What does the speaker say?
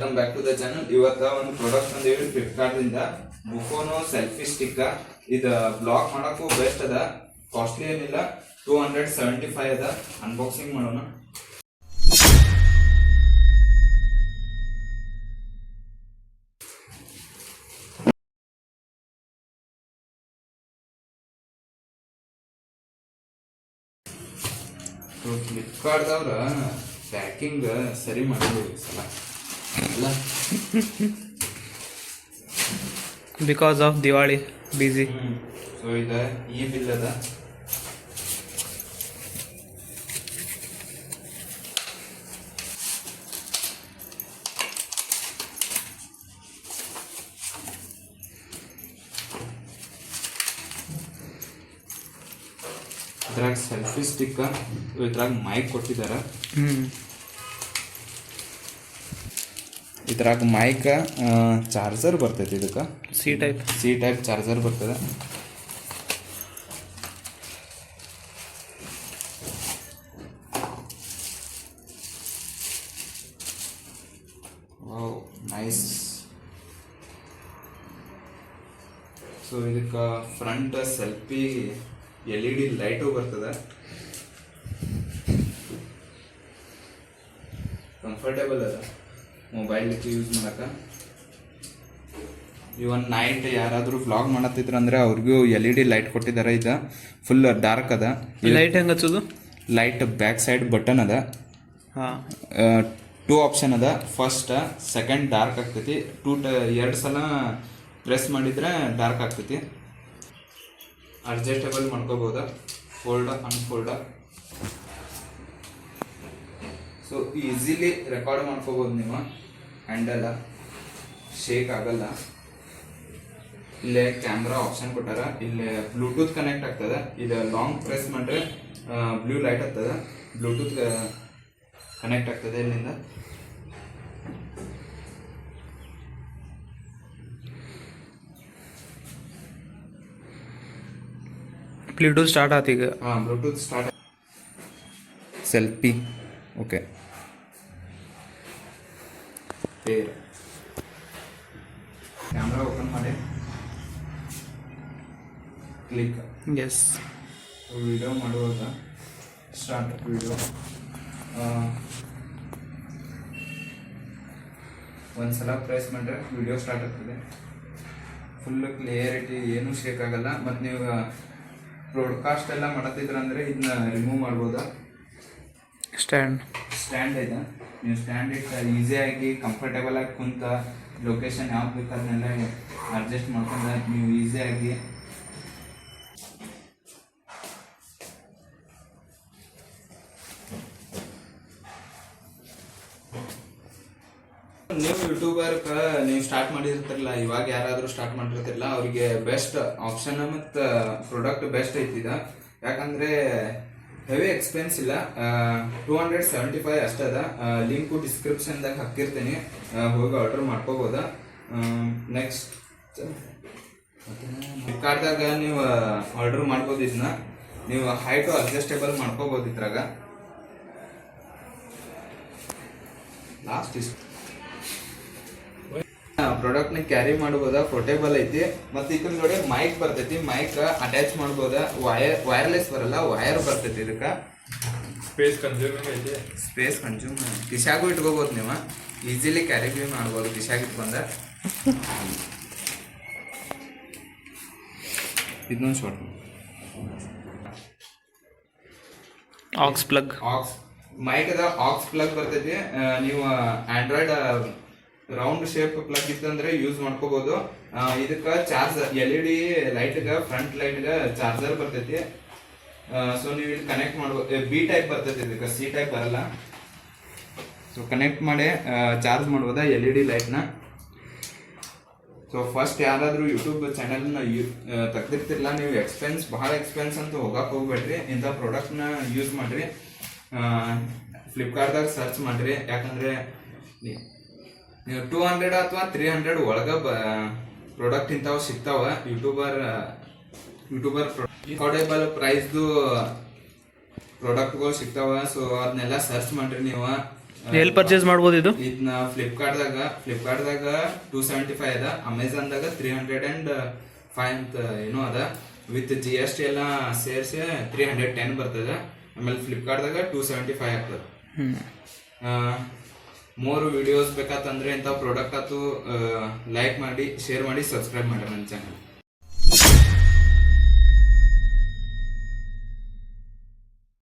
Welcome back to the channel. ಇವತ್ತ ಒಂದು product ಬಂದೇವಿ ಫ್ಲಿಪ್ಕಾರ್ಟ್ ದಿಂದ. ಬುಫೋನೋ ಸೆಲ್ಫಿ ಸ್ಟಿಕ್. ಇದು ಬ್ಲಾಕ್ ಮಾಡಕ್ಕೂ ಬೆಸ್ಟ್ ಅದ, ಕಾಸ್ಟ್ಲಿ ಏನಿಲ್ಲ. 275 ಅದ. ಅನ್ಬಾಕ್ಸಿಂಗ್ ಮಾಡೋಣ. ಫ್ಲಿಪ್ಕಾರ್ಟ್ದವ್ರ ಪ್ಯಾಕಿಂಗ್ ಸರಿ ಮಾಡಿದ್ರು ಈ ಸಲ ಅಲ್ಲ. ಬಿಕಾಸ್ ಆಫ್ ದಿವಾಳಿ ಬಿಸಿ. ಸೊ ಇದು ಈ ಬಿಲ್ ಅದ. ಇದ್ರಾಗ ಸೆಲ್ಫಿ ಸ್ಟಿಕ್, ಇದ್ರಾಗ ಮೈಕ್ ಕೊಟ್ಟಿದಾರ. ಇದ್ರಾಗ ಮೈಕ್, ಚಾರ್ಜರ್ ಬರ್ತೈತಿ. ಇದಕ್ಕೆ ಸಿ ಟೈಪ್ ಚಾರ್ಜರ್ ಬರ್ತದೆ. Wow, nice. ಸೊ ಇದಕ್ಕೆ ಫ್ರಂಟ್ ಸೆಲ್ಫಿ LED ಲೈಟು ಬರ್ತದೆ. ಕಂಫರ್ಟೇಬಲ್ ಅದ ಮೊಬೈಲ್ ಯೂಸ್ ಮಾಡಕ. ಇವನ್ ನೈಟ್ ಯಾರಾದರೂ ವ್ಲಾಗ್ ಮಾಡತ್ತಿದ್ರು ಅಂದ್ರೆ ಅವ್ರಿಗೂ LED ಲೈಟ್ ಕೊಟ್ಟಿದ್ದಾರೆ. ಇದು ಫುಲ್ ಡಾರ್ಕ್ ಅದ. ಲೈಟ್ ಹೆಂಗೆ ಹಚ್ಚೋದು? ಲೈಟ್ ಬ್ಯಾಕ್ ಸೈಡ್ ಬಟನ್ ಅದ. 2 ಆಪ್ಷನ್ ಅದ. ಫಸ್ಟ್, ಸೆಕೆಂಡ್ ಡಾರ್ಕ್ ಆಗ್ತೈತಿ. 2 ಸಲ ಪ್ರೆಸ್ ಮಾಡಿದ್ರೆ ಡಾರ್ಕ್ ಆಗ್ತೈತಿ. ಅಡ್ಜಸ್ಟೇಬಲ್ ಮಾಡ್ಕೋಬೋದ, fold unfold. So easily record ಮಾಡ್ಕೋಬೋದು ನೀವು. ಹ್ಯಾಂಡಲ್ ಶೇಕ್ ಆಗಲ್ಲ. ಇಲ್ಲೇ ಕ್ಯಾಮ್ರಾ ಆಪ್ಷನ್ ಕೊಟ್ಟಾರ. ಇಲ್ಲೇ ಬ್ಲೂಟೂತ್ ಕನೆಕ್ಟ್ ಆಗ್ತದೆ. ಇದು ಲಾಂಗ್ ಪ್ರೆಸ್ ಮಾಡ್ರೆ ಬ್ಲೂ ಲೈಟ್ ಆಗ್ತದೆ. ಬ್ಲೂಟೂತ್ ಕನೆಕ್ಟ್ ಆಗ್ತದೆ ಇಲ್ಲಿಂದ. ಬ್ಲೂಟೂತ್ ಸ್ಟಾರ್ಟ್ ಆತ ಈಗ. Bluetooth start. Selfie okay. Camera open ಮಾಡಿ ಕ್ಲಿಕ್. ಎಸ್. ವಿಡಿಯೋ ಮಾಡುವಾಗ ಸ್ಟಾರ್ಟ್ ವಿಡಿಯೋ. ಒಂದ್ಸಲ ಪ್ರೆಸ್ ಮಾಡಿದ್ರೆ ವಿಡಿಯೋ ಸ್ಟಾರ್ಟ್ ಆಗ್ತದೆ. ಫುಲ್ ಕ್ಲಿಯರಿಟಿ, ಏನೂ ಶೇಕ್ ಆಗಲ್ಲ. ಮತ್ತು ನೀವು ಬ್ರಾಡ್ಕಾಸ್ಟ್ ಎಲ್ಲ ಮಾಡತ್ತಿದ್ರಂದ್ರೆ ಇದನ್ನ ರಿಮೂವ್ ಮಾಡ್ಬೋದಾ. ಸ್ಟ್ಯಾಂಡ್ ಇದೆ. ನೀವು ಸ್ಟ್ಯಾಂಡ್ ಇಟ್ಟು ಈಸಿಯಾಗಿ ಕಂಫರ್ಟೇಬಲ್ ಆಗಿ ಕುಂತ ಲೊಕೇಶನ್ ಯಾವ್ದು ಬೇಕು ಅದನ್ನೆಲ್ಲ ಅಡ್ಜಸ್ಟ್ ಮಾಡ್ಕೊಂಡ್ರೆ ನೀವು ಈಸಿಯಾಗಿ ನೀವು ಯೂಟ್ಯೂಬರ್ಗೆ ನೀವು ಸ್ಟಾರ್ಟ್ ಮಾಡಿರ್ತಿರಲ್ಲ, ಇವಾಗ ಯಾರಾದರೂ ಸ್ಟಾರ್ಟ್ ಮಾಡಿರ್ತಿರಲ್ಲ, ಅವರಿಗೆ ಬೆಸ್ಟ್ ಆಪ್ಷನ್ ಮತ್ತು ಪ್ರಾಡಕ್ಟ್ ಬೆಸ್ಟ್ ಐತಿದ. ಯಾಕಂದರೆ ಹೆವಿ ಎಕ್ಸ್ಪೆನ್ಸ್ ಇಲ್ಲ. 275 ಅಷ್ಟದ. ಲಿಂಕು ಡಿಸ್ಕ್ರಿಪ್ಷನ್ದಾಗ ಹಾಕಿರ್ತೀನಿ, ಹೋಗಿ ಆರ್ಡರ್ ಮಾಡ್ಕೋಬೋದ. ನೆಕ್ಸ್ಟ್ ಫ್ಲಿಪ್ಕಾರ್ಟ್ದಾಗ ನೀವು ಆರ್ಡರ್ ಮಾಡ್ಬೋದು. ಇದನ್ನ ನೀವು ಹೈಟು ಅಡ್ಜಸ್ಟೇಬಲ್ ಮಾಡ್ಕೋಬೋದು. ಇದ್ರಾಗ ಲಾಸ್ಟ್ ಇಷ್ಟು ಪ್ರಾಡಕ್ಟ್ನ ಕ್ಯಾರಿ ಮಾಡ್ಬೋದ. ಪೋರ್ಟೇಬಲ್ ಐತಿ. ಮತ್ತು ಈ ಕಡೆ ಮೈಕ್ ಬರ್ತೈತಿ. ಮೈಕ್ ಅಟ್ಯಾಚ್ ಮಾಡ್ಬೋದ. ವೈರ್ಲೆಸ್ ಬರಲ್ಲ, ವೈರ್ ಬರ್ತೈತಿ. ಇದಕ್ಕೆ ಸ್ಪೇಸ್ ಕನ್ಸ್ಯೂಮ್. ಕಿಶಾಗೂ ಇಟ್ಕೋಬೋದು. ನೀವು ಈಸಿಲಿ ಕ್ಯಾರಿ ಬಿ ಮಾಡ್ಬೋದು ಕಿಶಾಗಿ ಇಟ್ಕೊಂಡ. ಇದನ್ನೊಂದು ಶಾರ್ಟ್ ಆಕ್ಸ್ ಪ್ಲಗ್. ಮೈಕ್ ಅದ. ಆಕ್ಸ್ ಪ್ಲಗ್ ಬರ್ತೈತಿ. ನೀವು ಆಂಡ್ರಾಯ್ಡ್ ರೌಂಡ್ ಶೇಪ್ ಪ್ಲಗ್ ಇತ್ತಂದ್ರೆ ಯೂಸ್ ಮಾಡ್ಕೋಬಹುದು. ಇದಕ್ಕೆ ಚಾರ್ಜ್ LED ಲೈಟ್ಗೆ, ಫ್ರಂಟ್ ಲೈಟ್ಗೆ ಚಾರ್ಜರ್ ಬರ್ತೈತಿ. ಸೊ ನೀವು ಇಲ್ಲಿ ಕನೆಕ್ಟ್ ಮಾಡ್ಬೋದು. ಬಿ ಟೈಪ್ ಬರ್ತೈತಿ. ಇದಕ್ಕೆ ಸಿ ಟೈಪ್ ಬರಲ್ಲ. ಸೊ ಕನೆಕ್ಟ್ ಮಾಡಿ ಚಾರ್ಜ್ ಮಾಡ್ಬೋದ LED ಲೈಟ್ನ. ಸೊ ಫಸ್ಟ್ ಯಾರಾದರೂ ಯೂಟ್ಯೂಬ್ ಚಾನಲ್ನ ತೆಗ್ದಿರ್ತಿರಲ್ಲ, ನೀವು ಭಾಳ ಎಕ್ಸ್ಪೆನ್ಸ್ ಅಂತ ಹೋಗಕ್ಕೆ ಹೋಗ್ಬೇಡ್ರಿ. ಇಂಥ ಪ್ರಾಡಕ್ಟ್ನ ಯೂಸ್ ಮಾಡಿರಿ. ಫ್ಲಿಪ್ಕಾರ್ಟ್ದಾಗ ಸರ್ಚ್ ಮಾಡಿರಿ. ಯಾಕಂದರೆ ನೀವು 200 ಅಥವಾ 300 ಒಳಗೆ ಪ್ರಾಡಕ್ಟ್ ಇಂಥವು ಸಿಗ್ತಾವ. ಯೂಟ್ಯೂಬರ್ ಅಫೋರ್ಡೆಬಲ್ ಪ್ರೈಸ್ದು ಪ್ರಾಡಕ್ಟ್ಗಳು ಸಿಗ್ತಾವ. ಸೊ ಅದನ್ನೆಲ್ಲ ಸರ್ಚ್ ಮಾಡ್ರಿ ನೀವು. ಎಲ್ಲಿ ಪರ್ಚೇಸ್ ಮಾಡ್ಬೋದು ಇದು? ಇದನ್ನ ಫ್ಲಿಪ್ಕಾರ್ಟ್ದಾಗ 275 ಅದ, ಅಮೆಝಾನ್ದಾಗ 305 ಅಂತ ಏನೋ ಅದ. ವಿತ್ GST ಎಲ್ಲ ಸೇರಿಸಿ 310 ಬರ್ತದೆ. ಆಮೇಲೆ ಫ್ಲಿಪ್ಕಾರ್ಟ್ದಾಗ 275 ಆಗ್ತದೆ. ಮೋರ್ ವಿಡಿಯೋಸ್ ಬೇಕಾತಂದ್ರೆ ಇಂಥ ಪ್ರಾಡಕ್ಟ್ ಆತು ಲೈಕ್ ಮಾಡಿ, ಶೇರ್ ಮಾಡಿ, ಸಬ್ಸ್ಕ್ರೈಬ್ ಮಾಡಿ ನನ್ನ ಚಾನಲ್.